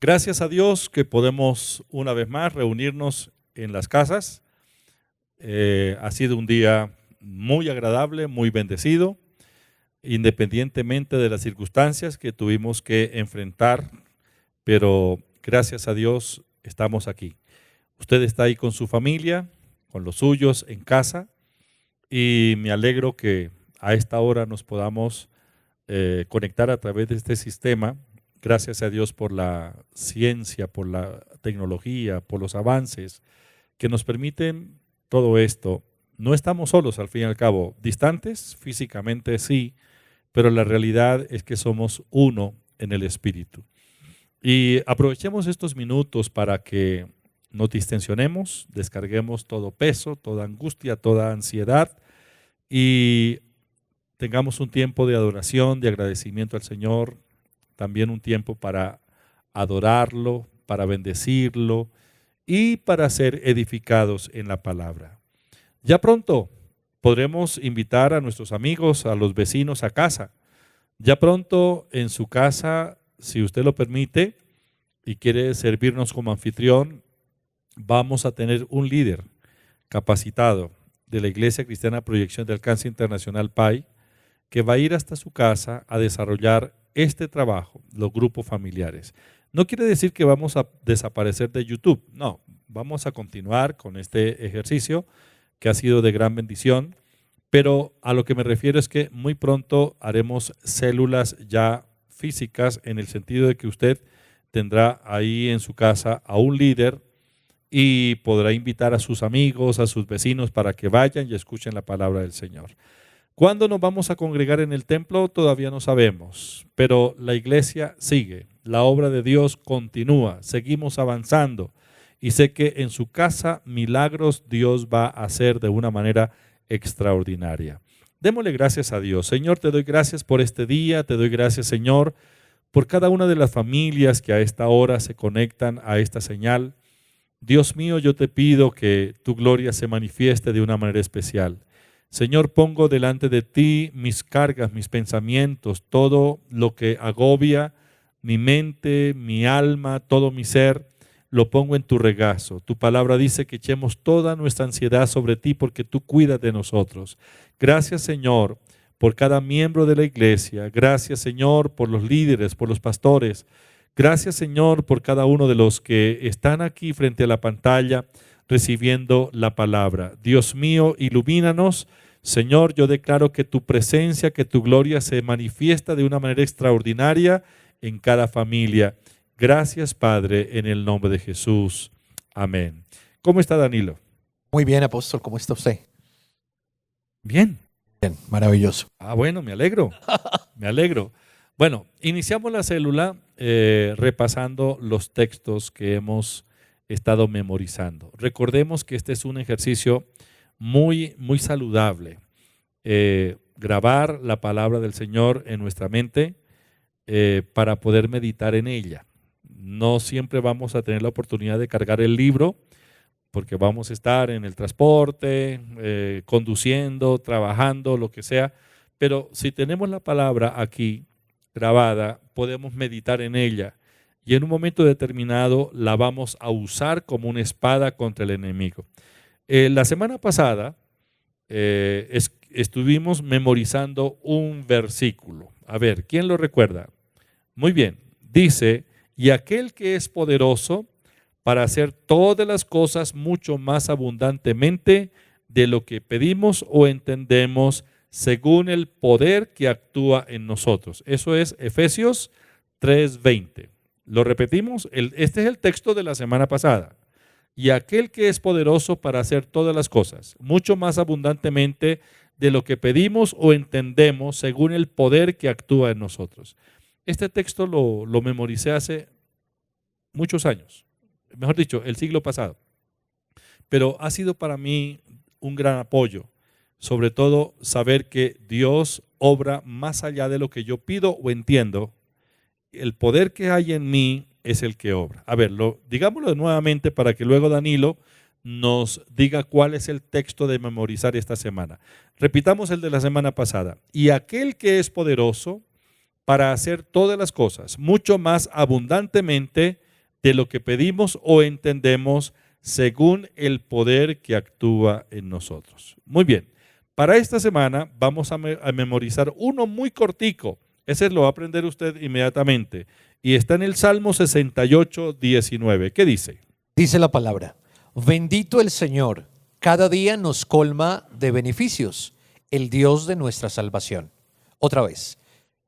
Gracias a Dios que podemos una vez más reunirnos en las casas. Ha sido un día muy agradable, muy bendecido, independientemente de las circunstancias que tuvimos que enfrentar, pero gracias a Dios estamos aquí. Usted está ahí con su familia, con los suyos en casa, y me alegro que a esta hora nos podamos conectar a través de este sistema. Gracias a Dios por la ciencia, por la tecnología, por los avances que nos permiten todo esto. No estamos solos al fin y al cabo, distantes físicamente sí, pero la realidad es que somos uno en el Espíritu. Y aprovechemos estos minutos para que nos distensionemos, descarguemos todo peso, toda angustia, toda ansiedad y tengamos un tiempo de adoración, de agradecimiento al Señor, también un tiempo para adorarlo, para bendecirlo y para ser edificados en la palabra. Ya pronto podremos invitar a nuestros amigos, a los vecinos a casa. Ya pronto en su casa, si usted lo permite y quiere servirnos como anfitrión, vamos a tener un líder capacitado de la Iglesia Cristiana Proyección de Alcance Internacional PAI, que va a ir hasta su casa a desarrollar este trabajo, los grupos familiares. No quiere decir que vamos a desaparecer de YouTube, no, vamos a continuar con este ejercicio que ha sido de gran bendición, pero a lo que me refiero es que muy pronto haremos células ya físicas en el sentido de que usted tendrá ahí en su casa a un líder y podrá invitar a sus amigos, a sus vecinos para que vayan y escuchen la palabra del Señor. ¿Cuándo nos vamos a congregar en el templo? Todavía no sabemos, pero la iglesia sigue, la obra de Dios continúa, seguimos avanzando y sé que en su casa milagros Dios va a hacer de una manera extraordinaria. Démosle gracias a Dios. Señor, te doy gracias por este día, te doy gracias, Señor, por cada una de las familias que a esta hora se conectan a esta señal. Dios mío, yo te pido que tu gloria se manifieste de una manera especial. Señor, pongo delante de ti mis cargas, mis pensamientos, todo lo que agobia mi mente, mi alma, todo mi ser, lo pongo en tu regazo. Tu palabra dice que echemos toda nuestra ansiedad sobre ti porque tú cuidas de nosotros. Gracias, Señor, por cada miembro de la iglesia. Gracias, Señor, por los líderes, por los pastores. Gracias, Señor, por cada uno de los que están aquí frente a la pantalla recibiendo la palabra. Dios mío, ilumínanos. Señor, yo declaro que tu presencia, que tu gloria se manifiesta de una manera extraordinaria en cada familia. Gracias, Padre, en el nombre de Jesús. Amén. ¿Cómo está Danilo? Muy bien, apóstol, ¿cómo está usted? Bien. Bien, maravilloso. Bueno, me alegro, me alegro. Bueno, iniciamos la célula repasando los textos que hemos estado memorizando. Recordemos que este es un ejercicio muy saludable. Grabar la palabra del Señor en nuestra mente para poder meditar en ella. No siempre vamos a tener la oportunidad de cargar el libro porque vamos a estar en el transporte, conduciendo, trabajando, lo que sea, pero si tenemos la palabra aquí grabada, podemos meditar en ella y en un momento determinado la vamos a usar como una espada contra el enemigo. La semana pasada estuvimos memorizando un versículo. A ver, ¿quién lo recuerda? Muy bien, dice, y aquel que es poderoso para hacer todas las cosas mucho más abundantemente de lo que pedimos o entendemos según el poder que actúa en nosotros. Eso es Efesios 3:20. ¿Lo repetimos? Este es el texto de la semana pasada. Y aquel que es poderoso para hacer todas las cosas, mucho más abundantemente de lo que pedimos o entendemos según el poder que actúa en nosotros. Este texto lo memoricé hace muchos años, mejor dicho, el siglo pasado. Pero ha sido para mí un gran apoyo, sobre todo saber que Dios obra más allá de lo que yo pido o entiendo. El poder que hay en mí es el que obra. A ver, digámoslo nuevamente para que luego Danilo nos diga cuál es el texto de memorizar esta semana. Repitamos el de la semana pasada. Y aquel que es poderoso para hacer todas las cosas, mucho más abundantemente de lo que pedimos o entendemos según el poder que actúa en nosotros. Muy bien, para esta semana vamos a memorizar uno muy cortico. Ese lo va a aprender usted inmediatamente. Y está en el Salmo 68, 19. ¿Qué dice? Dice la palabra: bendito el Señor, cada día nos colma de beneficios, el Dios de nuestra salvación. Otra vez,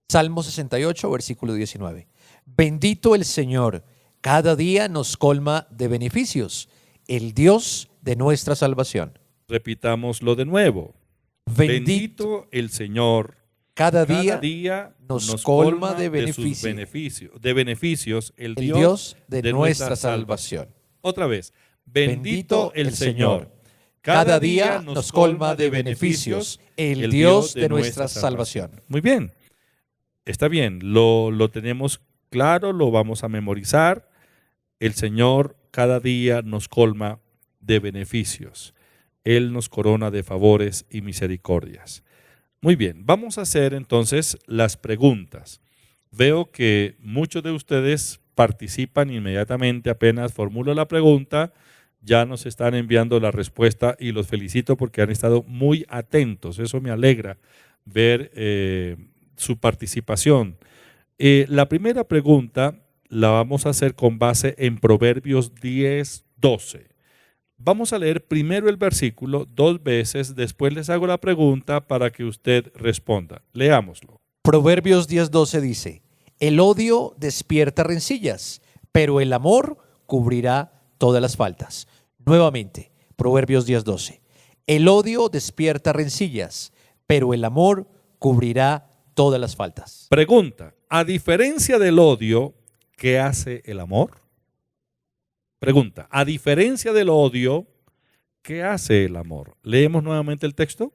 Salmo 68, versículo 19. Bendito el Señor, cada día nos colma de beneficios, el Dios de nuestra salvación. Repitámoslo de nuevo. Bendito el Señor, cada día nos colma de beneficios, el Dios de nuestra salvación. Otra vez, bendito el Señor, cada día nos colma de beneficios, el Dios de nuestra salvación. Muy bien, está bien, lo tenemos claro, lo vamos a memorizar. El Señor cada día nos colma de beneficios. Él nos corona de favores y misericordias. Muy bien, vamos a hacer entonces las preguntas. Veo que muchos de ustedes participan inmediatamente, apenas formulo la pregunta, ya nos están enviando la respuesta y los felicito porque han estado muy atentos. Eso me alegra ver su participación. La primera pregunta la vamos a hacer con base en Proverbios 10, 12. Vamos a leer primero el versículo 2 veces, después les hago la pregunta para que usted responda. Leámoslo. Proverbios 10:12 dice: el odio despierta rencillas, pero el amor cubrirá todas las faltas. Nuevamente, Proverbios 10:12. El odio despierta rencillas, pero el amor cubrirá todas las faltas. Pregunta: a diferencia del odio, ¿qué hace el amor? Pregunta: a diferencia del odio, ¿qué hace el amor? Leemos nuevamente el texto.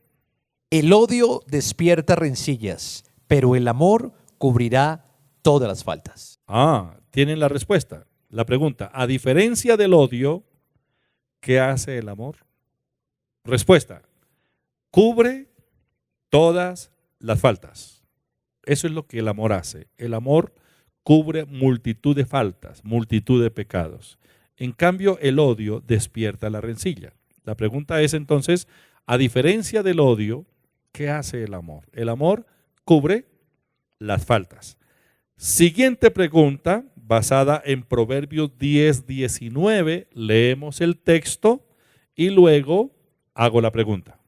El odio despierta rencillas, pero el amor cubrirá todas las faltas. Tienen la respuesta. La pregunta: a diferencia del odio, ¿qué hace el amor? Respuesta: cubre todas las faltas. Eso es lo que el amor hace. El amor cubre multitud de faltas, multitud de pecados. En cambio, el odio despierta la rencilla. La pregunta es entonces, a diferencia del odio, ¿qué hace el amor? El amor cubre las faltas. Siguiente pregunta, basada en Proverbios 10, 19, leemos el texto y luego hago la pregunta.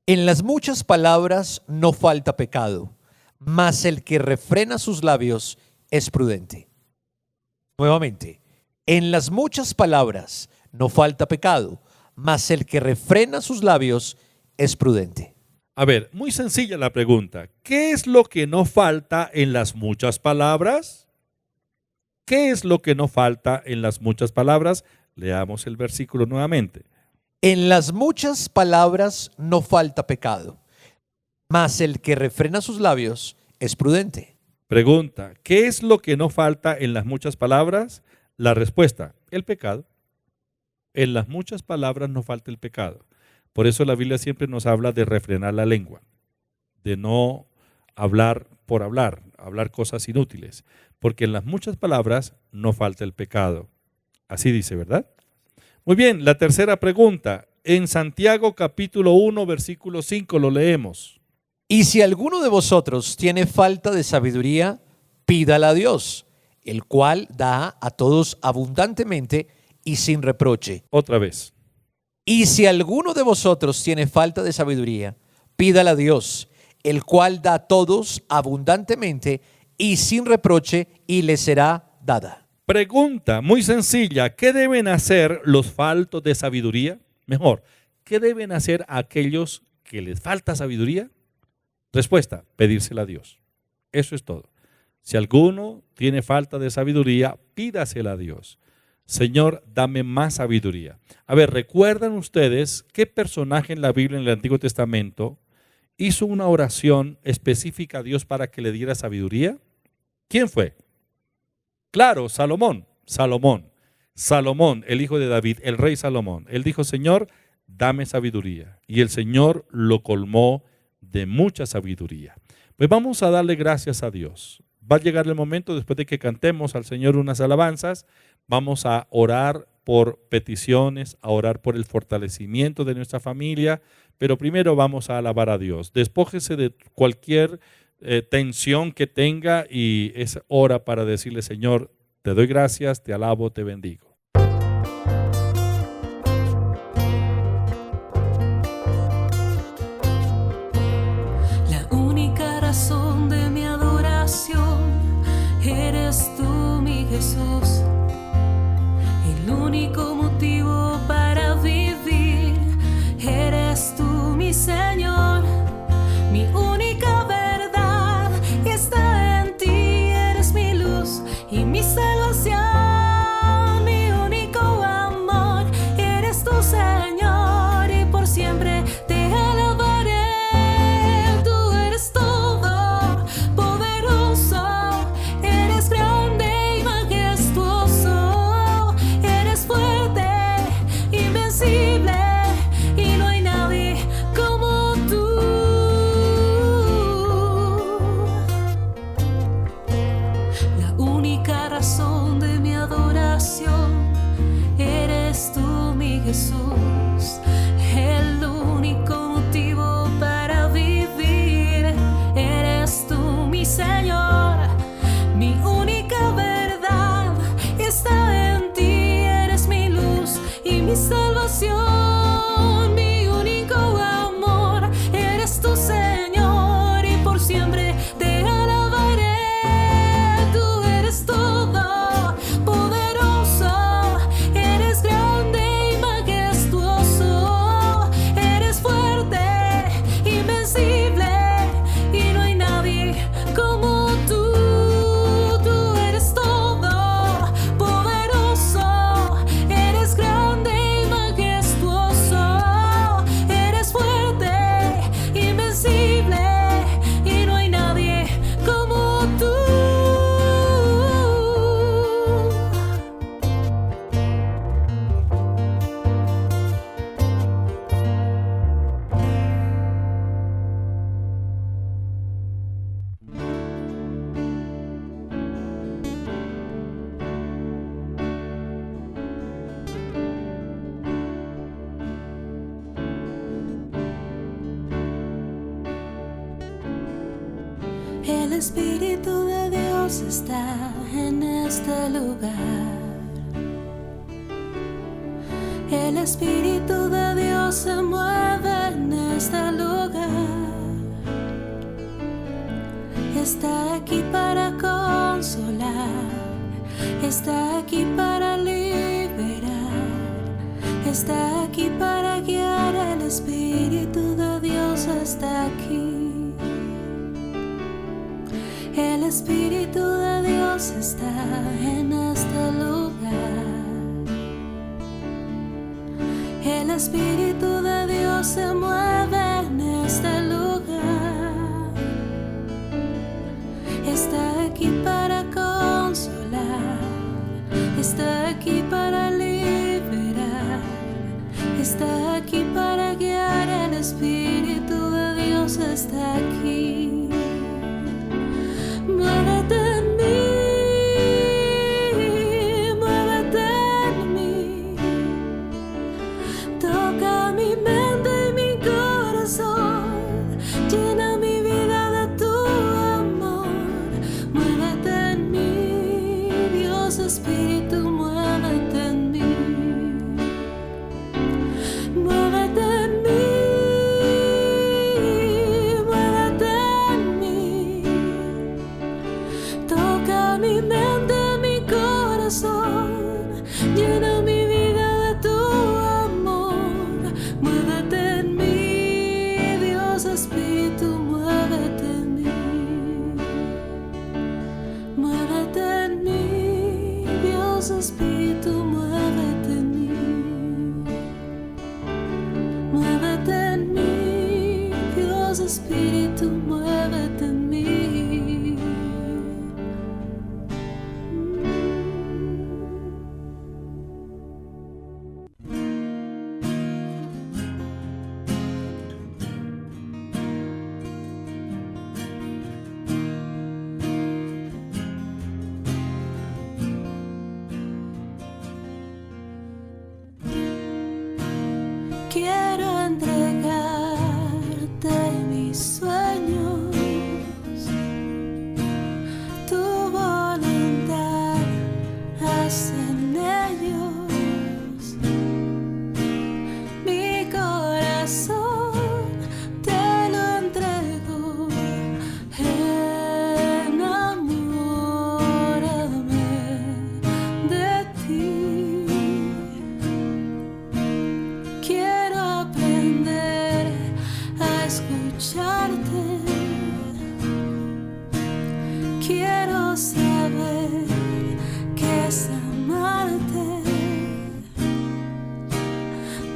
En las muchas palabras no falta pecado, mas el que refrena sus labios es prudente. Nuevamente, en las muchas palabras no falta pecado, mas el que refrena sus labios es prudente. A ver, muy sencilla la pregunta. ¿Qué es lo que no falta en las muchas palabras? ¿Qué es lo que no falta en las muchas palabras? Leamos el versículo nuevamente. En las muchas palabras no falta pecado, mas el que refrena sus labios es prudente. Pregunta: ¿qué es lo que no falta en las muchas palabras? La respuesta: el pecado. En las muchas palabras no falta el pecado. Por eso la Biblia siempre nos habla de refrenar la lengua, de no hablar por hablar cosas inútiles, porque en las muchas palabras no falta el pecado. Así dice, ¿verdad? Muy bien, la tercera pregunta. En Santiago capítulo 1, versículo 5 lo leemos. Y si alguno de vosotros tiene falta de sabiduría, pídala a Dios, el cual da a todos abundantemente y sin reproche. Otra vez. Y si alguno de vosotros tiene falta de sabiduría, pídala a Dios, el cual da a todos abundantemente y sin reproche, y le será dada. Pregunta muy sencilla: ¿qué deben hacer los faltos de sabiduría? Mejor, ¿qué deben hacer aquellos que les falta sabiduría? Respuesta: pedírsela a Dios. Eso es todo. Si alguno tiene falta de sabiduría, pídasela a Dios. Señor, dame más sabiduría. A ver, ¿recuerdan ustedes qué personaje en la Biblia, en el Antiguo Testamento, hizo una oración específica a Dios para que le diera sabiduría? ¿Quién fue? Claro, Salomón, el hijo de David, el rey Salomón. Él dijo: Señor, dame sabiduría. Y el Señor lo colmó de mucha sabiduría. Pues vamos a darle gracias a Dios. va a llegar el momento, después de que cantemos al Señor unas alabanzas, vamos a orar por peticiones, a orar por el fortalecimiento de nuestra familia, pero primero vamos a alabar a Dios. Despójese de cualquier tensión que tenga y es hora para decirle: Señor, te doy gracias, te alabo, te bendigo. La única razón de mi adoración eres tú, mi Jesús. El único motivo para vivir eres tú, mi Señor. Mi única verdad está en ti, eres mi luz y mi salvación. Mi único amor eres tú, Señor, y por siempre te alabaré. Tú eres todo poderoso, eres grande y majestuoso, eres fuerte, invencible, y no hay nadie como tú. La única razón de mi adoración eres tú, mi Jesús. El único motivo para vivir eres tú, mi Señor. Mi única verdad está en ti, eres mi luz y mi salvación. Mi único amor eres tú, Señor, y por siempre te alabaré. Tú eres todo poderoso, eres grande y majestuoso, eres fuerte, invencible, y no hay nadie como tú. Tú eres todo poderoso, eres grande y majestuoso, eres fuerte, invencible, y no hay nadie como tú. El Espíritu de Dios está en este lugar. El Espíritu de Dios se mueve en este lugar. Está aquí para consolar, está aquí para liberar, está aquí para guiar. El Espíritu de Dios está aquí. El Espíritu de Dios está en este lugar. El Espíritu de Dios se mueve en este lugar. Está aquí para consolar, está aquí para liberar, está aquí para guiar. El Espíritu de Dios está aquí. Muévete en mí, muévete en mí. Toca mi mente y mi corazón, llena mi vida de tu amor. Muévete en mí, Dios Espíritu, muévete en mí. Muévete en mí, muévete en mí. Toca mi mente, mi corazón, llena mi vida de tu amor. Muévete en mí, Dios Espíritu, muévete en mí. Muévete en mí, Dios Espíritu, muévete en mí. Muévete en mí, Dios Espíritu, muévete en mí. quiero entregarte mis sueños, tu voluntad haz en ellos. Mi corazón te lo entrego, enamórame de ti. Quiero aprender a escucharte, quiero saber qué es amarte.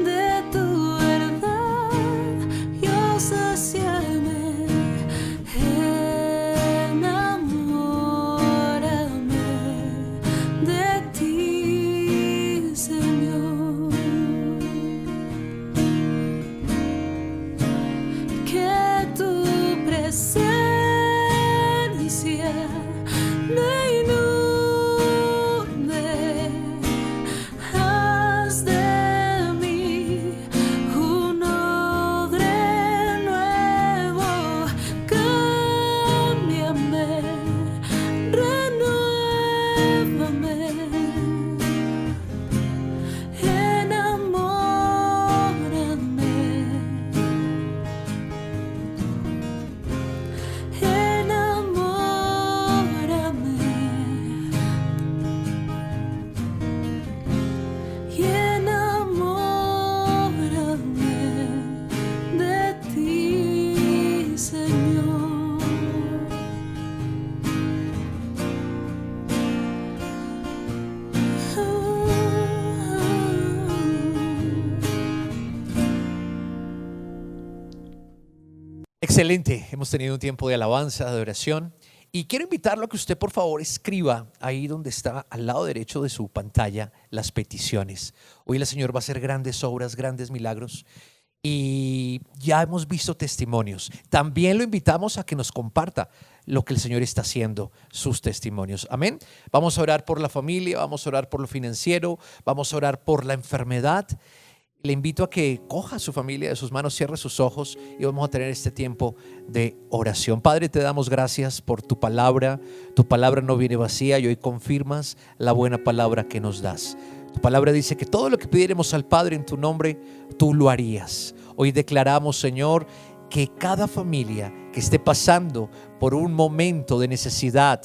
De tu verdad yo saciarme, enamórame de ti, Señor. Que tu presencia me inunde, haz de mí un odre nuevo, cámbiame, renuévame, enamórame, enamórame de ti, Señor. Excelente, hemos tenido un tiempo de alabanza, de oración, y quiero invitarlo a que usted por favor escriba ahí donde está al lado derecho de su pantalla las peticiones. Hoy el Señor va a hacer grandes obras, grandes milagros, y ya hemos visto testimonios. También lo invitamos a que nos comparta lo que el Señor está haciendo, sus testimonios. Amén. Vamos a orar por la familia, vamos a orar por lo financiero, vamos a orar por la enfermedad. Le invito a que coja a su familia de sus manos, cierre sus ojos y vamos a tener este tiempo de oración. Padre, te damos gracias por tu palabra. Tu palabra no viene vacía y hoy confirmas la buena palabra que nos das. Tu palabra dice que todo lo que pidiéramos al Padre en tu nombre, tú lo harías. Hoy declaramos, Señor, que cada familia que esté pasando por un momento de necesidad,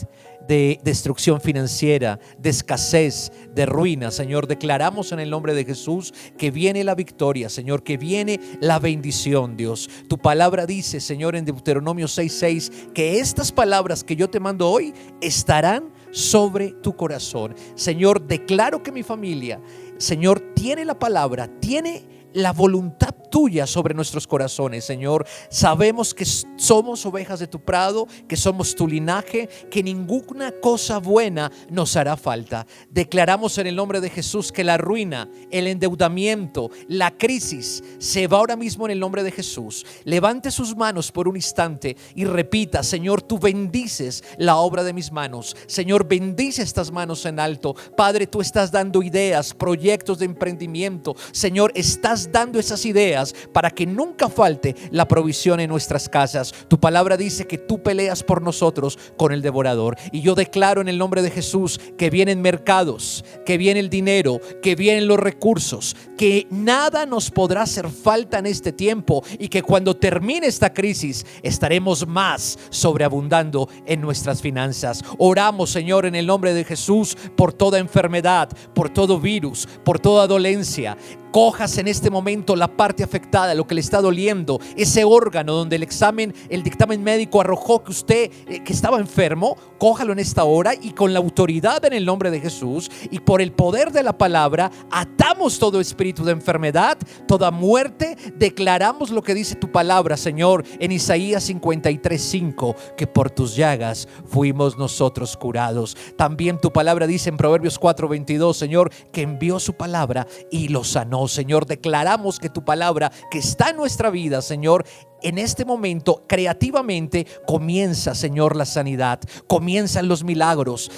de destrucción financiera, de escasez, de ruina, Señor, declaramos en el nombre de Jesús que viene la victoria, Señor, que viene la bendición, Dios. Tu palabra dice, Señor, en Deuteronomio 6:6, que estas palabras que yo te mando hoy estarán sobre tu corazón. Señor, declaro que mi familia, Señor, tiene la palabra, tiene la voluntad tuya sobre nuestros corazones, Señor. Sabemos que somos ovejas de tu prado, que somos tu linaje, que ninguna cosa buena nos hará falta. Declaramos en el nombre de Jesús que la ruina, el endeudamiento, la crisis se va ahora mismo en el nombre de Jesús. Levante sus manos por un instante y repita: Señor, tú bendices la obra de mis manos. Señor, bendice estas manos en alto. Padre, tú estás dando ideas, proyectos de emprendimiento. Señor, estás dando esas ideas para que nunca falte la provisión en nuestras casas. Tu palabra dice que tú peleas por nosotros con el devorador, y yo declaro en el nombre de Jesús que vienen mercados, que viene el dinero, que vienen los recursos, que nada nos podrá hacer falta en este tiempo, y que cuando termine esta crisis estaremos más sobreabundando en nuestras finanzas. Oramos, Señor, en el nombre de Jesús por toda enfermedad, por todo virus, por toda dolencia. Cojas en este momento la parte afectada, lo que le está doliendo, ese órgano donde el dictamen médico arrojó que usted que estaba enfermo. Cójalo en esta hora, y con la autoridad en el nombre de Jesús y por el poder de la palabra, atamos todo espíritu de enfermedad, toda muerte. Declaramos lo que dice tu palabra, Señor, en Isaías 53:5, que por tus llagas fuimos nosotros curados. También tu palabra dice en Proverbios 4:22, Señor, que envió su palabra y lo sanó. Señor, declaramos que tu palabra que está en nuestra vida, Señor, en este momento creativamente comienza, Señor, la sanidad, comienzan los milagros.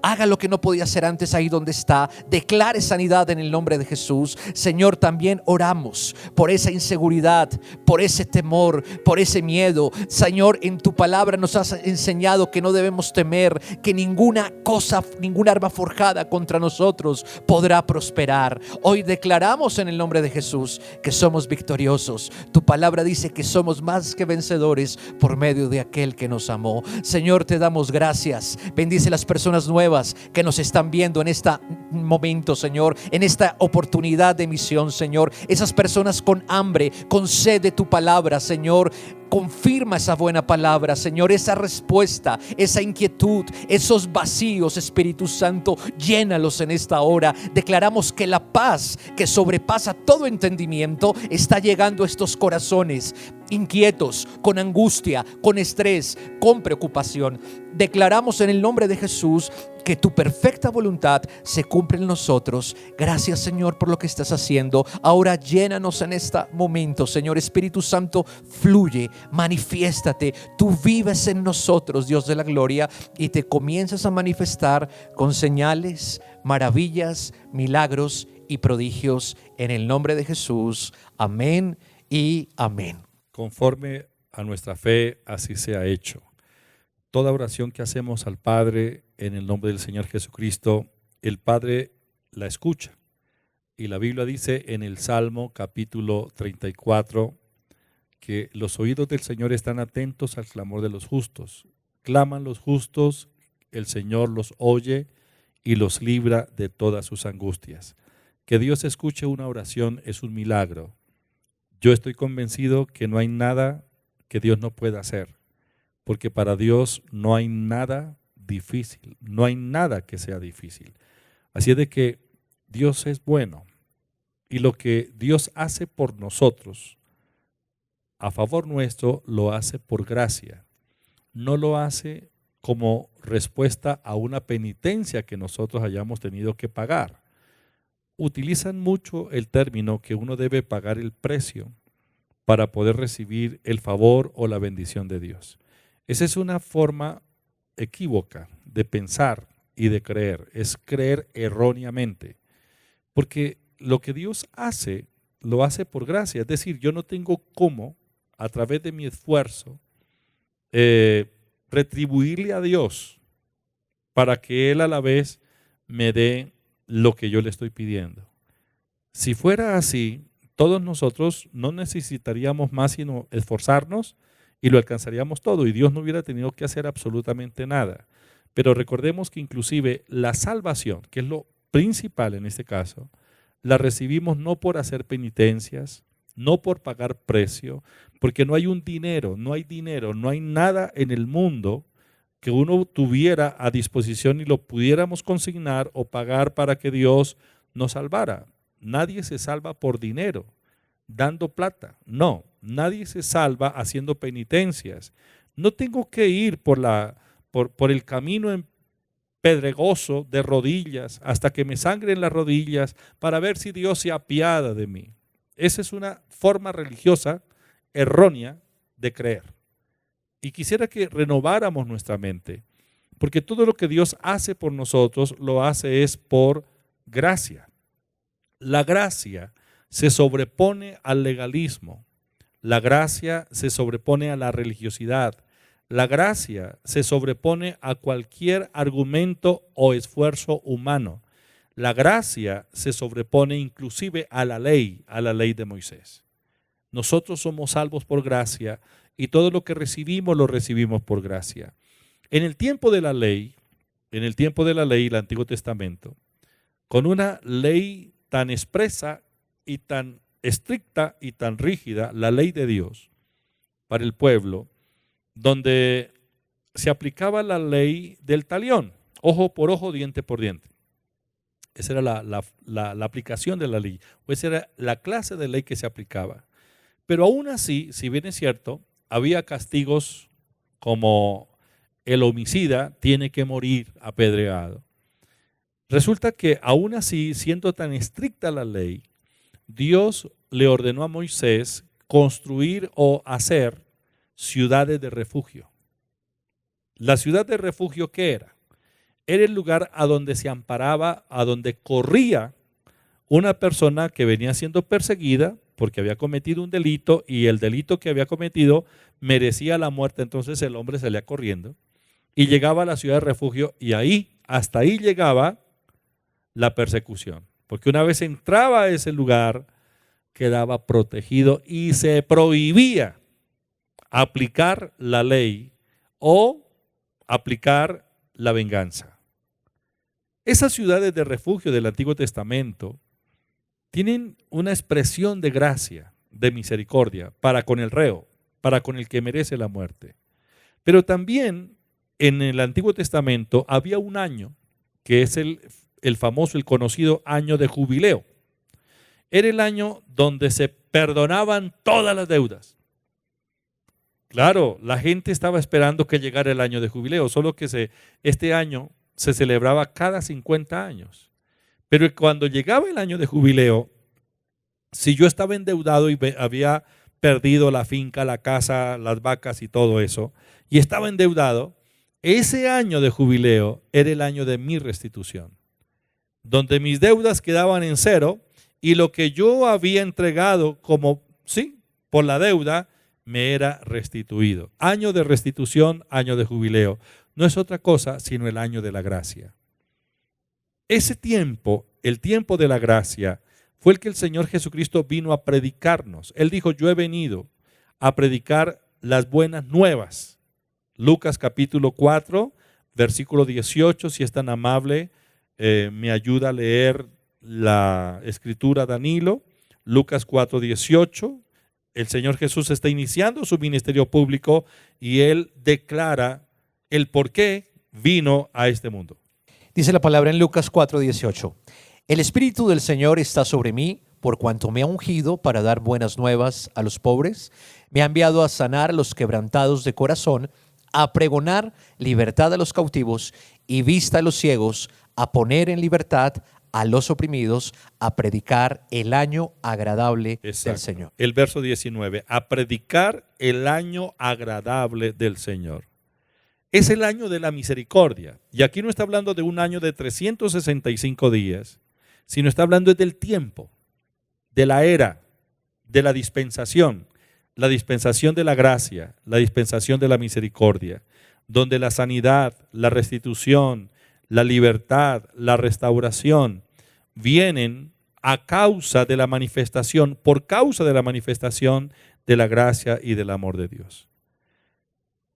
Haga lo que no podía hacer antes ahí donde está. Declare sanidad en el nombre de Jesús. Señor, también oramos por esa inseguridad, por ese temor, por ese miedo. Señor, en tu palabra nos has enseñado que no debemos temer, que ninguna cosa, ninguna arma forjada contra nosotros podrá prosperar. Hoy declaramos en el nombre de Jesús que somos victoriosos. Tu palabra dice que somos más que vencedores por medio de aquel que nos amó. Señor, te damos gracias. Bendice las personas nuevas que nos están viendo en este momento, Señor, en esta oportunidad de misión, Señor. Esas personas con hambre, con sed de tu palabra, Señor. Confirma esa buena palabra, Señor, esa respuesta, esa inquietud, esos vacíos, Espíritu Santo, llénalos en esta hora. Declaramos que la paz que sobrepasa todo entendimiento está llegando a estos corazones inquietos, con angustia, con estrés, con preocupación. Declaramos en el nombre de Jesús que tu perfecta voluntad se cumple en nosotros. Gracias, Señor, por lo que estás haciendo. Ahora llénanos en este momento, Señor. Espíritu Santo, fluye, manifiéstate. Tú vives en nosotros, Dios de la gloria, y te comienzas a manifestar con señales, maravillas, milagros y prodigios en el nombre de Jesús. Amén y amén. Conforme a nuestra fe, así sea hecho. Toda oración que hacemos al Padre en el nombre del Señor Jesucristo, el Padre la escucha. Y la Biblia dice en el Salmo capítulo 34 que los oídos del Señor están atentos al clamor de los justos. Claman los justos, el Señor los oye y los libra de todas sus angustias. Que Dios escuche una oración es un milagro. Yo estoy convencido que no hay nada que Dios no pueda hacer, porque para Dios no hay nada difícil, no hay nada que sea difícil. Así es de que Dios es bueno y lo que Dios hace por nosotros, a favor nuestro, lo hace por gracia. No lo hace como respuesta a una penitencia que nosotros hayamos tenido que pagar. Utilizan mucho el término que uno debe pagar el precio para poder recibir el favor o la bendición de Dios. Esa es una forma equívoca de pensar y de creer, es creer erróneamente, porque lo que Dios hace, lo hace por gracia, es decir, yo no tengo cómo, a través de mi esfuerzo, retribuirle a Dios para que Él a la vez me dé lo que yo le estoy pidiendo. Si fuera así, todos nosotros no necesitaríamos más sino esforzarnos y lo alcanzaríamos todo y Dios no hubiera tenido que hacer absolutamente nada. Pero recordemos que inclusive la salvación, que es lo principal en este caso, la recibimos no por hacer penitencias, no por pagar precio, porque no hay un dinero, no hay nada en el mundo que uno tuviera a disposición y lo pudiéramos consignar o pagar para que Dios nos salvara. Nadie se salva por dinero, dando plata. No, nadie se salva haciendo penitencias. No tengo que ir por el camino pedregoso de rodillas hasta que me sangren las rodillas para ver si Dios se apiada de mí. Esa es una forma religiosa errónea de creer. Y quisiera que renováramos nuestra mente, porque todo lo que Dios hace por nosotros lo hace es por gracia. La gracia se sobrepone al legalismo, la gracia se sobrepone a la religiosidad, la gracia se sobrepone a cualquier argumento o esfuerzo humano. La gracia se sobrepone inclusive a la ley de Moisés. Nosotros somos salvos por gracia y todo lo que recibimos lo recibimos por gracia. En el tiempo de la ley, el Antiguo Testamento, con una ley tan expresa y tan estricta y tan rígida, la ley de Dios para el pueblo, donde se aplicaba la ley del talión, ojo por ojo, diente por diente. Esa era la aplicación de la ley, o esa era la clase de ley que se aplicaba. Pero aún así, si bien es cierto, había castigos como el homicida tiene que morir apedreado. Resulta que aún así, siendo tan estricta la ley, Dios le ordenó a Moisés construir o hacer ciudades de refugio. La ciudad de refugio, ¿qué era? era el lugar a donde se amparaba, a donde corría una persona que venía siendo perseguida porque había cometido un delito y el delito que había cometido merecía la muerte. Entonces el hombre salía corriendo y llegaba a la ciudad de refugio y ahí, hasta ahí llegaba la persecución. Porque una vez entraba a ese lugar, quedaba protegido y se prohibía aplicar la ley o aplicar la venganza. Esas ciudades de refugio del Antiguo Testamento tienen una expresión de gracia, de misericordia para con el reo, para con el que merece la muerte. Pero también en el Antiguo Testamento había un año que es el famoso, el conocido año de jubileo. Era el año donde se perdonaban todas las deudas. Claro, la gente estaba esperando que llegara el año de jubileo, solo que este año se celebraba cada 50 años. Pero cuando llegaba el año de jubileo, si yo estaba endeudado y había perdido la finca, la casa, las vacas y todo eso, y estaba endeudado, ese año de jubileo era el año de mi restitución, donde mis deudas quedaban en cero y lo que yo había entregado como, sí, por la deuda, me era restituido. Año de restitución, año de jubileo. No es otra cosa sino el año de la gracia. Ese tiempo, el tiempo de la gracia, fue el que el Señor Jesucristo vino a predicarnos. Él dijo, yo he venido a predicar las buenas nuevas. Lucas capítulo 4, versículo 18, si es tan amable, me ayuda a leer la escritura Danilo. Lucas 4, 18. El Señor Jesús está iniciando su ministerio público y Él declara el por qué vino a este mundo. Dice la palabra en Lucas 4:18. El Espíritu del Señor está sobre mí, por cuanto me ha ungido para dar buenas nuevas a los pobres. Me ha enviado a sanar a los quebrantados de corazón, a pregonar libertad a los cautivos y vista a los ciegos, a poner en libertad a los oprimidos, a predicar el año agradable del Señor. El verso 19, a predicar el año agradable del Señor. Es el año de la misericordia. Y aquí no está hablando de un año de 365 días, sino está hablando del tiempo, de la era, de la dispensación de la gracia, la dispensación de la misericordia, donde la sanidad, la restitución, la libertad, la restauración vienen a causa de la manifestación, por causa de la manifestación de la gracia y del amor de Dios.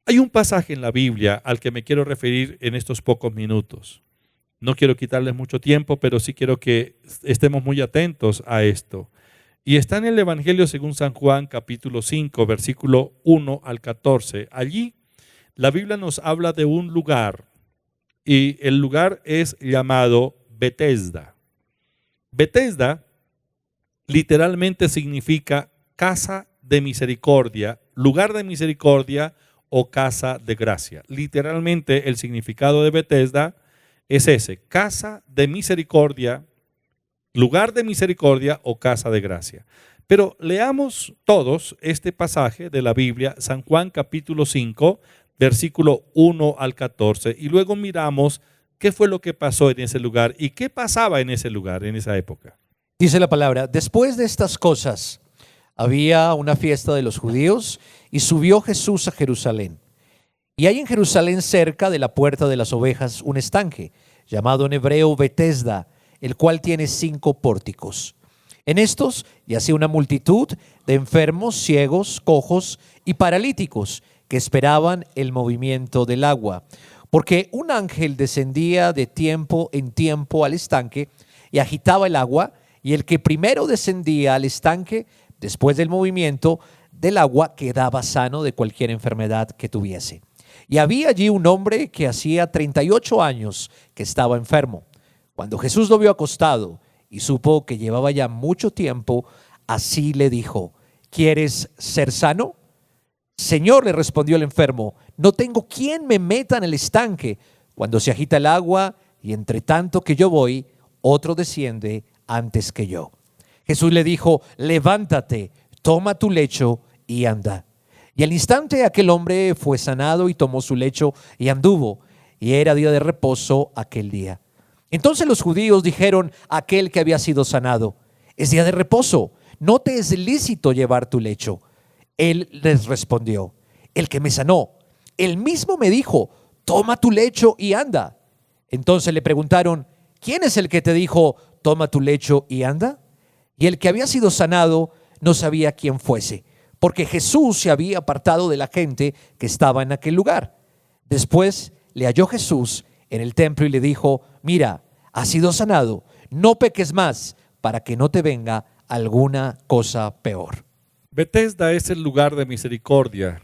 Hay un pasaje en la Biblia al que me quiero referir en estos pocos minutos. No quiero quitarles mucho tiempo, pero sí quiero que estemos muy atentos a esto. Y está en el Evangelio según San Juan, capítulo 5, versículo 1 al 14. Allí la Biblia nos habla de un lugar y el lugar es llamado Betesda. Betesda literalmente significa casa de misericordia, lugar de misericordia o casa de gracia. Literalmente el significado de Betesda es ese, casa de misericordia, lugar de misericordia o casa de gracia. Pero leamos todos este pasaje de la Biblia, San Juan capítulo 5, versículo 1 al 14, y luego miramos qué fue lo que pasó en ese lugar y qué pasaba en ese lugar, en esa época. Dice la palabra, después de estas cosas había una fiesta de los judíos y subió Jesús a Jerusalén. Y hay en Jerusalén cerca de la puerta de las ovejas un estanque, llamado en hebreo Betesda, el cual tiene 5 pórticos. En estos yacía una multitud de enfermos, ciegos, cojos y paralíticos que esperaban el movimiento del agua, porque un ángel descendía de tiempo en tiempo al estanque y agitaba el agua, y el que primero descendía al estanque, después del movimiento del agua, quedaba sano de cualquier enfermedad que tuviese. Y había allí un hombre que hacía 38 años que estaba enfermo. Cuando Jesús lo vio acostado y supo que llevaba ya mucho tiempo, así le dijo, ¿quieres ser sano? Señor, le respondió el enfermo, no tengo quien me meta en el estanque cuando se agita el agua, y entre tanto que yo voy, otro desciende antes que yo. Jesús le dijo, levántate, toma tu lecho y anda. Y al instante aquel hombre fue sanado y tomó su lecho y anduvo. y era día de reposo aquel día. Entonces los judíos dijeron a aquel que había sido sanado: es día de reposo, no te es lícito llevar tu lecho. Él les respondió: el que me sanó, él mismo me dijo: toma tu lecho y anda. Entonces le preguntaron: ¿quién es el que te dijo: toma tu lecho y anda? Y el que había sido sanado no sabía quién fuese, porque Jesús se había apartado de la gente que estaba en aquel lugar. Después le halló Jesús en el templo y le dijo: mira, has sido sanado, no peques más, para que no te venga alguna cosa peor. Betesda es el lugar de misericordia,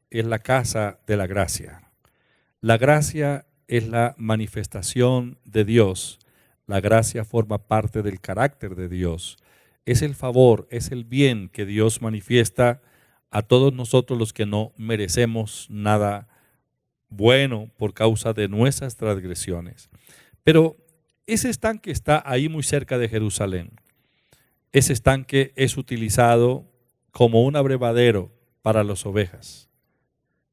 es la casa de la gracia. La gracia es la manifestación de Dios. La gracia forma parte del carácter de Dios. Es el favor, es el bien que Dios manifiesta a todos nosotros los que no merecemos nada bueno por causa de nuestras transgresiones. Pero ese estanque está ahí muy cerca de Jerusalén. Ese estanque es utilizado como un abrevadero para las ovejas.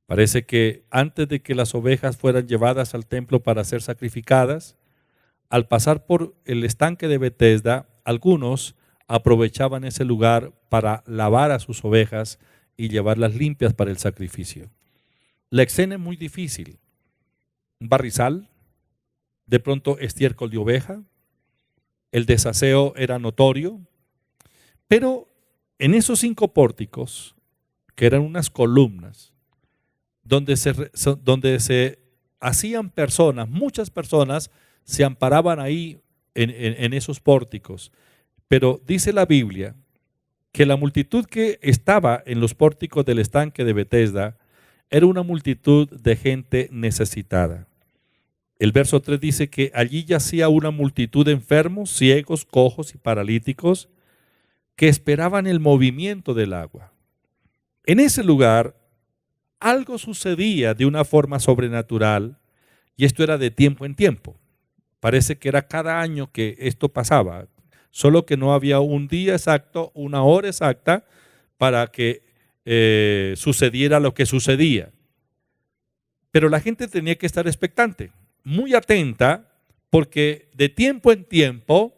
Parece que antes de que las ovejas fueran llevadas al templo para ser sacrificadas, al pasar por el estanque de Betesda, algunos aprovechaban ese lugar para lavar a sus ovejas y llevarlas limpias para el sacrificio. La escena es muy difícil. Un barrizal, de pronto estiércol de oveja, el desaseo era notorio, pero en esos 5 pórticos, que eran unas columnas, donde se hacían personas, muchas personas se amparaban ahí en esos pórticos. Pero dice la Biblia que la multitud que estaba en los pórticos del estanque de Betesda era una multitud de gente necesitada. El verso 3 dice que allí yacía una multitud de enfermos, ciegos, cojos y paralíticos que esperaban el movimiento del agua. En ese lugar algo sucedía de una forma sobrenatural y esto era de tiempo en tiempo. Parece que era cada año que esto pasaba, solo que no había un día exacto, una hora exacta para que sucediera lo que sucedía. Pero la gente tenía que estar expectante, muy atenta, porque de tiempo en tiempo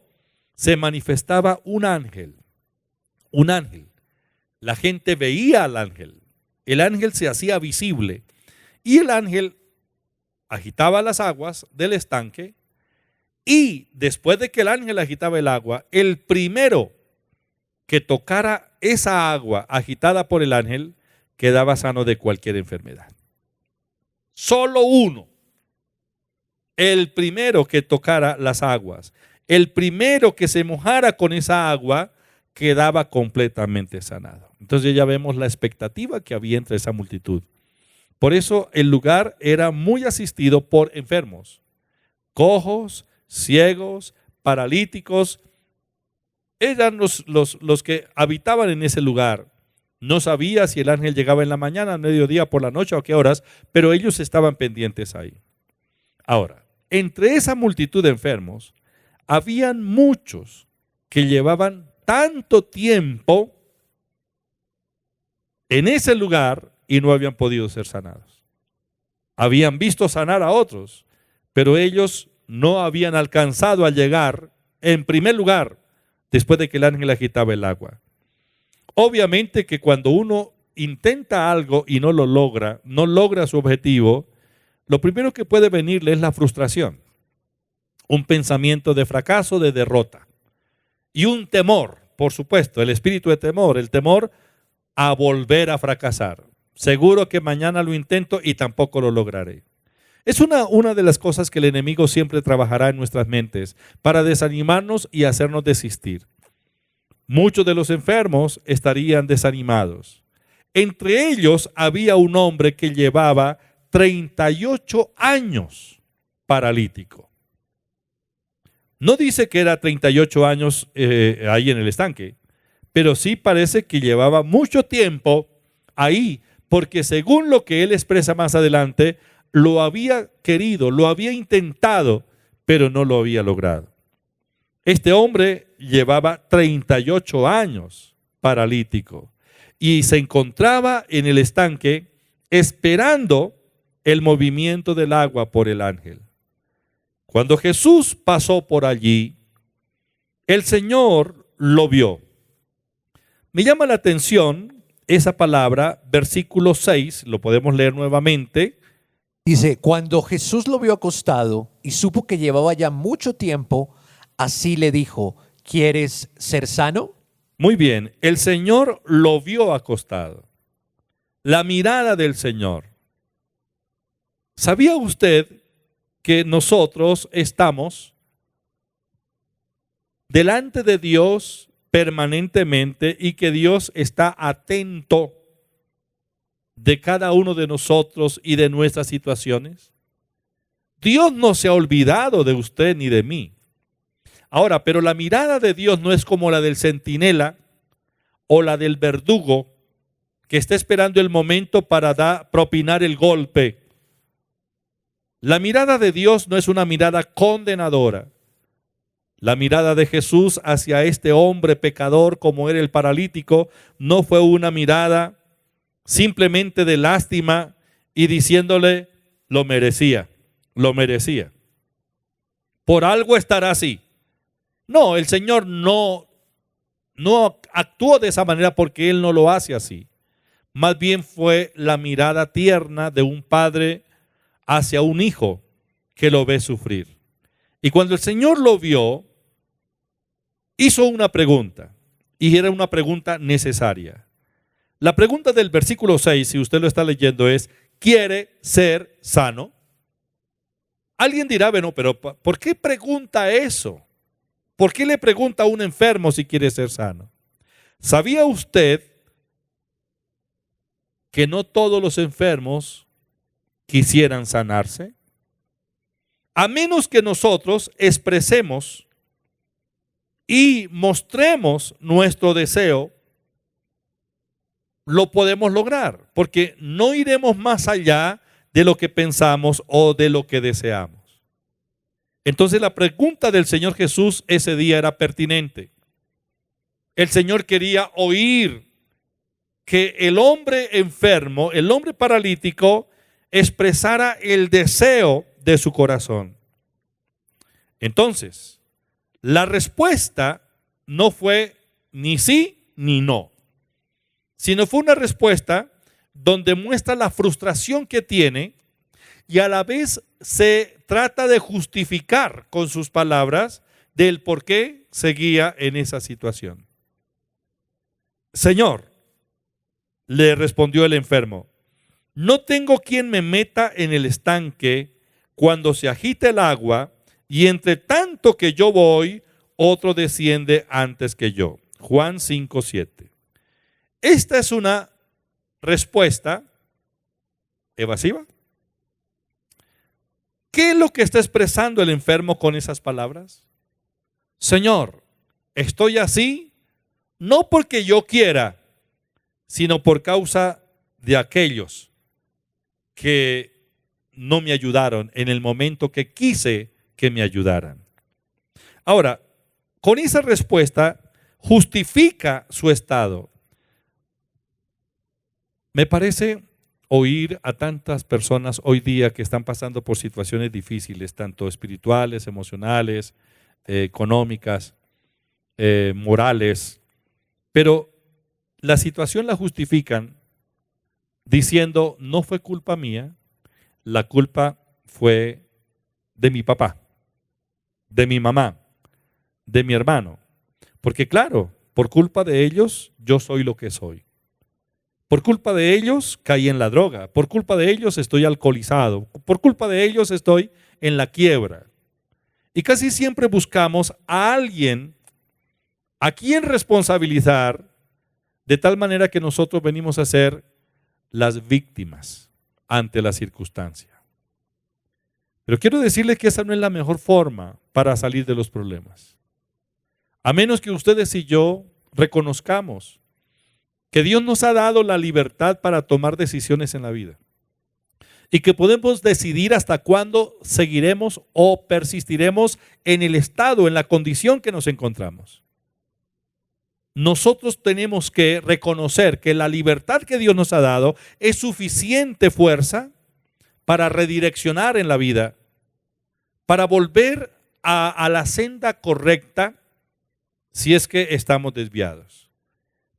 se manifestaba un ángel. Un ángel. La gente veía al ángel. El ángel se hacía visible y el ángel agitaba las aguas del estanque y después de que el ángel agitaba el agua, el primero que tocara esa agua agitada por el ángel quedaba sano de cualquier enfermedad. Solo uno. El primero que tocara las aguas, el primero que se mojara con esa agua quedaba completamente sanado. Entonces ya vemos la expectativa que había entre esa multitud. Por eso el lugar era muy asistido por enfermos, cojos, ciegos, paralíticos. Eran los que habitaban en ese lugar. No sabía si el ángel llegaba en la mañana, al mediodía, por la noche o a qué horas, pero ellos estaban pendientes ahí. Ahora, entre esa multitud de enfermos, habían muchos que llevaban tanto tiempo en ese lugar y no habían podido ser sanados. Habían visto sanar a otros, pero ellos no habían alcanzado a llegar en primer lugar después de que el ángel agitaba el agua. Obviamente que cuando uno intenta algo y no lo logra, no logra su objetivo, lo primero que puede venirle es la frustración, un pensamiento de fracaso, de derrota y un temor, por supuesto, el espíritu de temor, el temor a volver a fracasar. Seguro que mañana lo intento y tampoco lo lograré. Es una de las cosas que el enemigo siempre trabajará en nuestras mentes para desanimarnos y hacernos desistir. Muchos de los enfermos estarían desanimados. Entre ellos había un hombre que llevaba 38 años paralítico. No dice que era 38 años ahí en el estanque, pero sí parece que llevaba mucho tiempo ahí, porque según lo que él expresa más adelante, lo había querido, lo había intentado, pero no lo había logrado. Este hombre llevaba 38 años paralítico y se encontraba en el estanque esperando el movimiento del agua por el ángel. Cuando Jesús pasó por allí, el Señor lo vio. Me llama la atención esa palabra, versículo 6, lo podemos leer nuevamente. Dice, cuando Jesús lo vio acostado y supo que llevaba ya mucho tiempo, así le dijo, ¿quieres ser sano? Muy bien, el Señor lo vio acostado. La mirada del Señor. ¿Sabía usted que nosotros estamos delante de Dios permanentemente y que Dios está atento de cada uno de nosotros y de nuestras situaciones? Dios no se ha olvidado de usted ni de mí. Ahora, pero la mirada de Dios no es como la del centinela o la del verdugo que está esperando el momento para propinar el golpe. La mirada de Dios no es una mirada condenadora. La mirada de Jesús hacia este hombre pecador como era el paralítico no fue una mirada simplemente de lástima y diciéndole lo merecía, lo merecía. Por algo estará así. No, el Señor no actuó de esa manera porque Él no lo hace así. Más bien fue la mirada tierna de un padre hacia un hijo que lo ve sufrir. Y cuando el Señor lo vio, hizo una pregunta, y era una pregunta necesaria. La pregunta del versículo 6, si usted lo está leyendo, es, ¿quiere ser sano? Alguien dirá, bueno, pero ¿por qué pregunta eso? ¿Por qué le pregunta a un enfermo si quiere ser sano? ¿Sabía usted que no todos los enfermos quisieran sanarse? A menos que nosotros expresemos y mostremos nuestro deseo, lo podemos lograr, porque no iremos más allá de lo que pensamos o de lo que deseamos. Entonces la pregunta del Señor Jesús ese día era pertinente. El Señor quería oír que el hombre enfermo, el hombre paralítico, expresara el deseo de su corazón. Entonces, la respuesta no fue ni sí ni no, sino fue una respuesta donde muestra la frustración que tiene y a la vez se trata de justificar con sus palabras del por qué seguía en esa situación. Señor, le respondió el enfermo, no tengo quien me meta en el estanque cuando se agita el agua y entre tanto que yo voy, otro desciende antes que yo. Juan 5:7. Esta es una respuesta evasiva. ¿Qué es lo que está expresando el enfermo con esas palabras? Señor, estoy así no porque yo quiera, sino por causa de aquellos que no me ayudaron en el momento que quise que me ayudaran. Ahora, con esa respuesta justifica su estado. Me parece oír a tantas personas hoy día que están pasando por situaciones difíciles, tanto espirituales, emocionales, económicas, morales, pero la situación la justifican diciendo, no fue culpa mía, la culpa fue de mi papá, de mi mamá, de mi hermano. Porque claro, por culpa de ellos yo soy lo que soy. Por culpa de ellos caí en la droga, por culpa de ellos estoy alcoholizado, por culpa de ellos estoy en la quiebra. Y casi siempre buscamos a alguien a quien responsabilizar, de tal manera que nosotros venimos a ser las víctimas ante la circunstancia. Pero quiero decirles que esa no es la mejor forma para salir de los problemas. A menos que ustedes y yo reconozcamos que Dios nos ha dado la libertad para tomar decisiones en la vida y que podemos decidir hasta cuándo seguiremos o persistiremos en el estado, en la condición que nos encontramos. Nosotros tenemos que reconocer que la libertad que Dios nos ha dado es suficiente fuerza para redireccionar en la vida, para volver a la senda correcta si es que estamos desviados.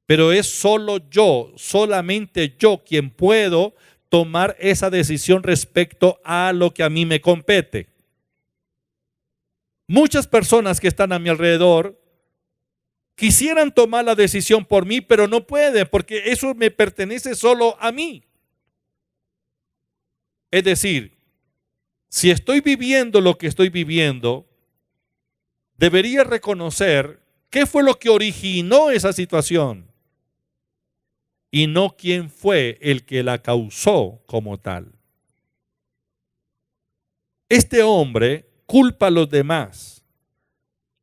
Pero es solo yo, solamente yo quien puedo tomar esa decisión respecto a lo que a mí me compete. Muchas personas que están a mi alrededor quisieran tomar la decisión por mí, pero no pueden porque eso me pertenece solo a mí. Es decir, si estoy viviendo lo que estoy viviendo, debería reconocer qué fue lo que originó esa situación y no quién fue el que la causó como tal. Este hombre culpa a los demás,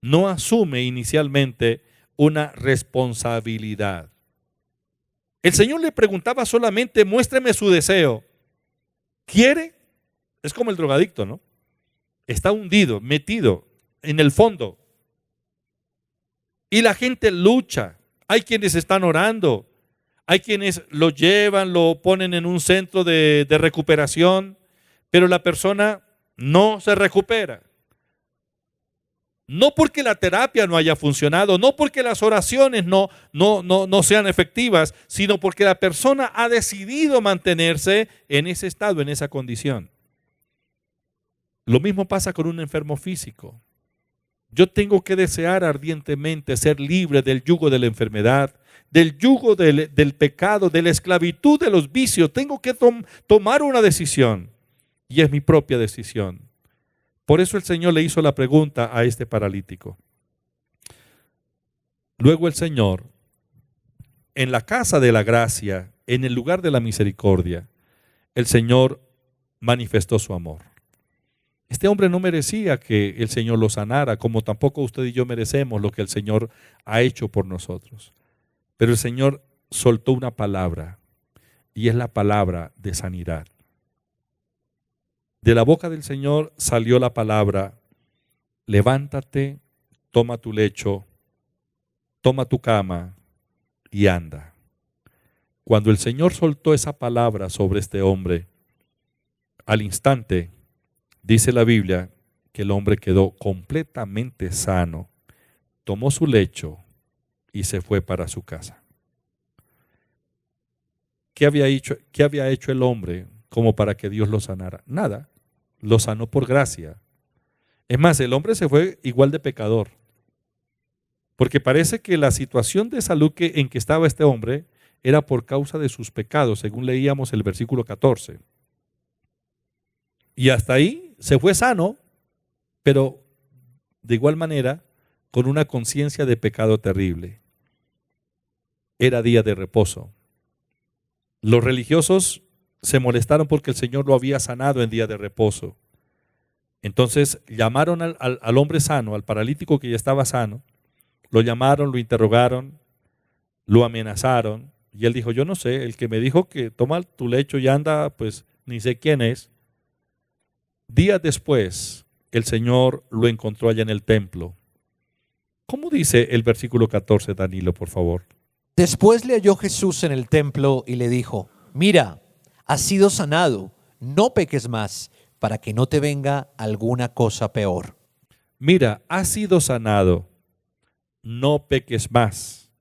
no asume inicialmente una responsabilidad. El Señor le preguntaba solamente, muéstreme su deseo. ¿Quiere? Es como el drogadicto, ¿no? Está hundido, metido en el fondo. Y la gente lucha. Hay quienes están orando. Hay quienes lo llevan, lo ponen en un centro de recuperación, pero la persona no se recupera. No porque la terapia no haya funcionado, no porque las oraciones no sean efectivas, sino porque la persona ha decidido mantenerse en ese estado, en esa condición. Lo mismo pasa con un enfermo físico. Yo tengo que desear ardientemente ser libre del yugo de la enfermedad, del yugo del pecado, de la esclavitud de los vicios. Tengo que tomar una decisión y es mi propia decisión. Por eso el Señor le hizo la pregunta a este paralítico. Luego el Señor, en la casa de la gracia, en el lugar de la misericordia, el Señor manifestó su amor. Este hombre no merecía que el Señor lo sanara, como tampoco usted y yo merecemos lo que el Señor ha hecho por nosotros. Pero el Señor soltó una palabra, y es la palabra de sanidad. De la boca del Señor salió la palabra, levántate, toma tu lecho, toma tu cama y anda. Cuando el Señor soltó esa palabra sobre este hombre, al instante, dice la Biblia, que el hombre quedó completamente sano, tomó su lecho y se fue para su casa. ¿Qué había hecho el hombre como para que Dios lo sanara? Nada. Lo sanó por gracia. Es más, el hombre se fue igual de pecador. Porque parece que la situación de salud en que estaba este hombre era por causa de sus pecados, según leíamos el versículo 14. Y hasta ahí se fue sano, pero de igual manera con una conciencia de pecado terrible. Era día de reposo. Los religiosos se molestaron porque el Señor lo había sanado en día de reposo. Entonces llamaron al hombre sano, al paralítico que ya estaba sano, lo llamaron, lo interrogaron, lo amenazaron, y él dijo, yo no sé, el que me dijo que toma tu lecho y anda, pues ni sé quién es. Días después, el Señor lo encontró allá en el templo. ¿Cómo dice el versículo 14, Danilo, por favor? Después le halló Jesús en el templo y le dijo, mira, has sido sanado, no peques más, para que no te venga alguna cosa peor. Mira, has sido sanado, no peques más.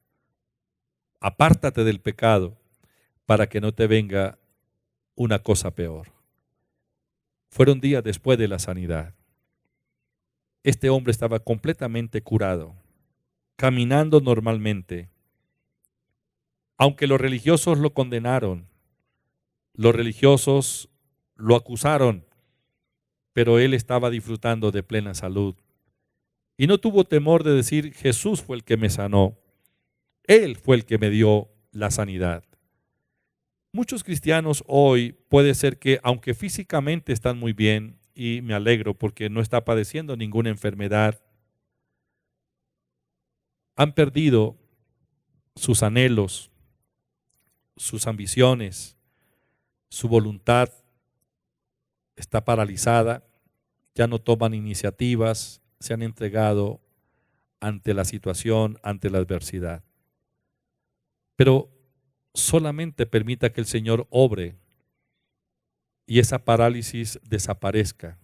Apártate del pecado para que no te venga una cosa peor. Fueron días después de la sanidad. Este hombre estaba completamente curado, caminando normalmente. Aunque los religiosos lo condenaron, los religiosos lo acusaron, pero él estaba disfrutando de plena salud. Y no tuvo temor de decir, Jesús fue el que me sanó. Él fue el que me dio la sanidad. Muchos cristianos hoy puede ser que, aunque físicamente están muy bien, y me alegro porque no está padeciendo ninguna enfermedad, han perdido sus anhelos, sus ambiciones, su voluntad está paralizada, ya no toman iniciativas, se han entregado ante la situación, ante la adversidad. Pero solamente permita que el Señor obre y esa parálisis desaparezca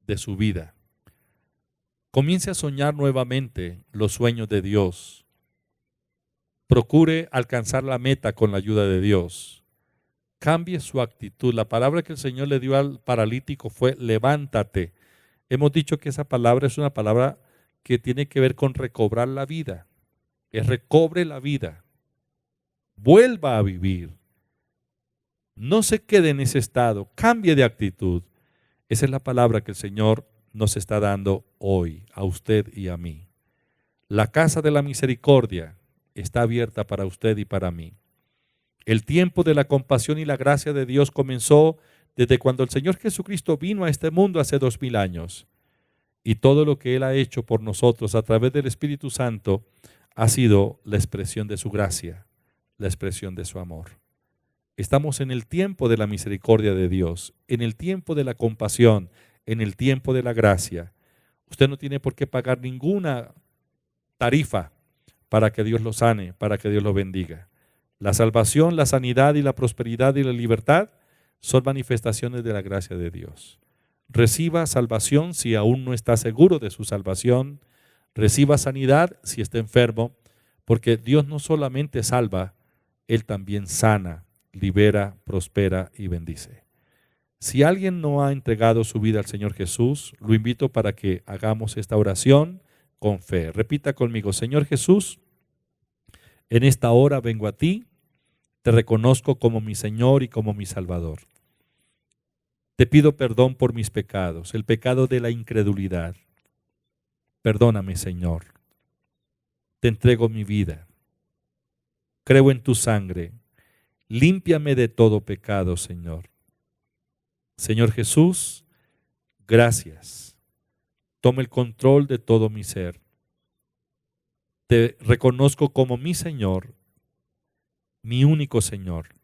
de su vida. Comience a soñar nuevamente los sueños de Dios. Procure alcanzar la meta con la ayuda de Dios. Cambie su actitud. La palabra que el Señor le dio al paralítico fue levántate. Hemos dicho que esa palabra es una palabra que tiene que ver con recobrar la vida. Que recobre la vida. Vuelva a vivir. No se quede en ese estado. Cambie de actitud. Esa es la palabra que el Señor nos está dando hoy a usted y a mí. La casa de la misericordia está abierta para usted y para mí. El tiempo de la compasión y la gracia de Dios comenzó desde cuando el Señor Jesucristo vino a este mundo hace 2000 años. Y todo lo que Él ha hecho por nosotros a través del Espíritu Santo ha sido la expresión de su gracia, la expresión de su amor. Estamos en el tiempo de la misericordia de Dios, en el tiempo de la compasión, en el tiempo de la gracia. Usted no tiene por qué pagar ninguna tarifa para que Dios lo sane, para que Dios lo bendiga. La salvación, la sanidad y la prosperidad y la libertad son manifestaciones de la gracia de Dios. Reciba salvación si aún no está seguro de su salvación. Reciba sanidad si está enfermo, porque Dios no solamente salva, Él también sana, libera, prospera y bendice. Si alguien no ha entregado su vida al Señor Jesús, lo invito para que hagamos esta oración con fe. Repita conmigo: Señor Jesús, en esta hora vengo a ti, te reconozco como mi Señor y como mi Salvador. Te pido perdón por mis pecados, el pecado de la incredulidad. Perdóname, Señor. Te entrego mi vida. Creo en tu sangre. Límpiame de todo pecado, Señor. Señor Jesús, gracias. Toma el control de todo mi ser. Te reconozco como mi Señor, mi único Señor.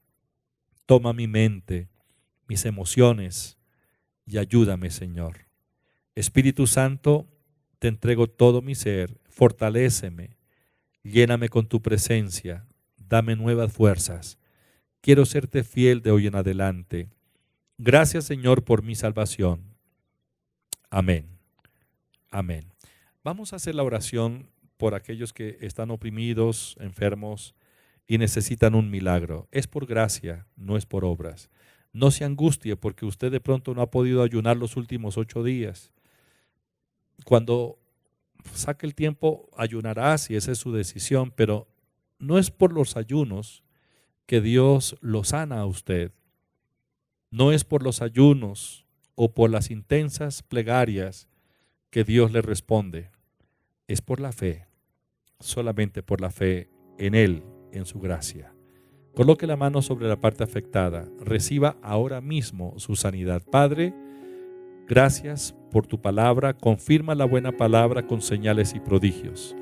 Toma mi mente, mis emociones y ayúdame, Señor. Espíritu Santo, te entrego todo mi ser, fortaléceme, lléname con tu presencia, dame nuevas fuerzas. Quiero serte fiel de hoy en adelante. Gracias, Señor, por mi salvación. Amén. Amén. Vamos a hacer la oración por aquellos que están oprimidos, enfermos y necesitan un milagro. Es por gracia, no es por obras. No se angustie porque usted de pronto no ha podido ayunar los últimos 8 días. Cuando saque el tiempo, ayunará si esa es su decisión, pero no es por los ayunos que Dios lo sana a usted. No es por los ayunos o por las intensas plegarias que Dios le responde. Es por la fe, solamente por la fe en Él, en su gracia. Coloque la mano sobre la parte afectada. Reciba ahora mismo su sanidad. Padre, gracias por tu palabra. Confirma la buena palabra con señales y prodigios.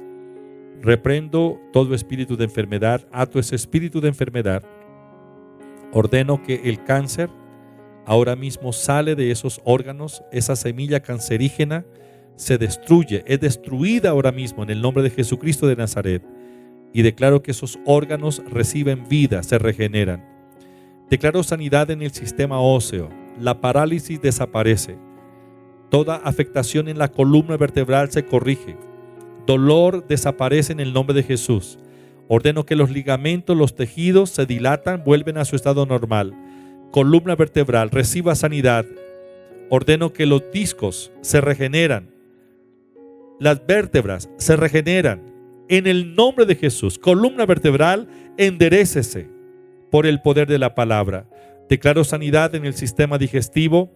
Reprendo todo espíritu de enfermedad. Ato ese espíritu de enfermedad. Ordeno que el cáncer ahora mismo sale de esos órganos. Esa semilla cancerígena se destruye. Es destruida ahora mismo en el nombre de Jesucristo de Nazaret. Y declaro que esos órganos reciben vida, se regeneran. Declaro sanidad en el sistema óseo. La parálisis desaparece. Toda afectación en la columna vertebral se corrige. Dolor desaparece en el nombre de Jesús. Ordeno que los ligamentos, los tejidos se dilatan, vuelven a su estado normal. Columna vertebral, reciba sanidad. Ordeno que los discos se regeneran. Las vértebras se regeneran. En el nombre de Jesús, columna vertebral, enderécese por el poder de la palabra. Declaro sanidad en el sistema digestivo,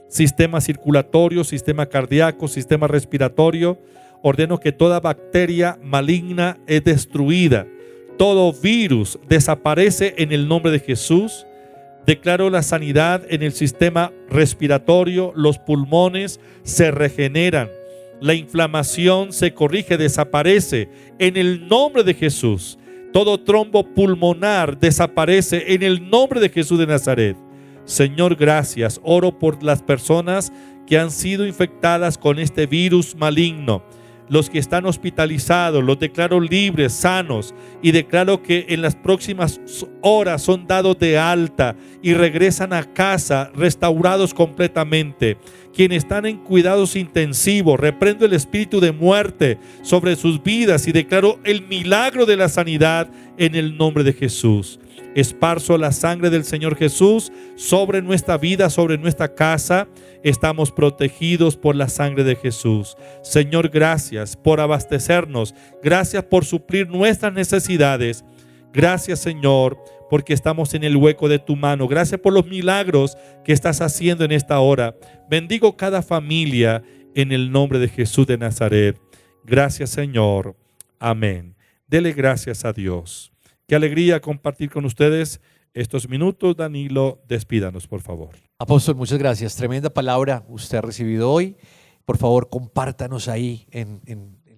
sistema circulatorio, sistema cardíaco, sistema respiratorio. Ordeno que toda bacteria maligna es destruida. Todo virus desaparece en el nombre de Jesús. Declaro la sanidad en el sistema respiratorio, los pulmones se regeneran. La inflamación se corrige, desaparece en el nombre de Jesús. Todo trombo pulmonar desaparece en el nombre de Jesús de Nazaret. Señor, gracias. Oro por las personas que han sido infectadas con este virus maligno. los que están hospitalizados, los declaro libres, sanos, y declaro que en las próximas horas son dados de alta y regresan a casa restaurados completamente. Quienes están en cuidados intensivos, reprendo el espíritu de muerte sobre sus vidas y declaro el milagro de la sanidad en el nombre de Jesús. Esparzo la sangre del Señor Jesús sobre nuestra vida, sobre nuestra casa. Estamos protegidos por la sangre de Jesús. Señor, gracias por abastecernos. Gracias por suplir nuestras necesidades. Gracias, Señor, porque estamos en el hueco de tu mano. Gracias por los milagros que estás haciendo en esta hora. Bendigo cada familia en el nombre de Jesús de Nazaret. Gracias, Señor. Amén. Dele gracias a Dios. Qué alegría compartir con ustedes estos minutos. Danilo, despídanos, por favor. Apóstol, muchas gracias. Tremenda palabra usted ha recibido hoy. Por favor, compártanos ahí en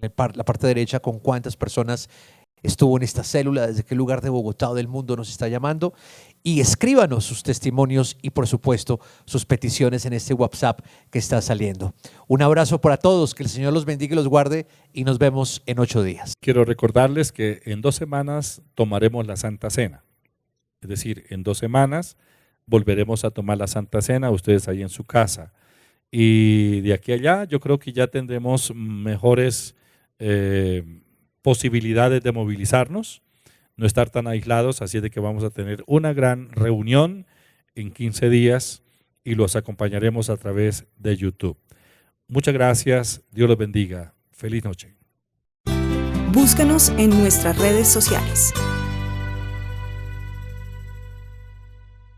la parte derecha con cuántas personas estuvo en esta célula, desde qué lugar de Bogotá o del mundo nos está llamando, y escríbanos sus testimonios y por supuesto sus peticiones en este WhatsApp que está saliendo. Un abrazo para todos, que el Señor los bendiga y los guarde, y nos vemos en 8 días. Quiero recordarles que en 2 semanas tomaremos la Santa Cena. Es decir, en 2 semanas volveremos a tomar la Santa Cena, ustedes ahí en su casa. Y de aquí a allá yo creo que ya tendremos mejores posibilidades de movilizarnos, no estar tan aislados, así es de que vamos a tener una gran reunión en 15 días y los acompañaremos a través de YouTube. Muchas gracias, Dios los bendiga, feliz noche. Búscanos en nuestras redes sociales.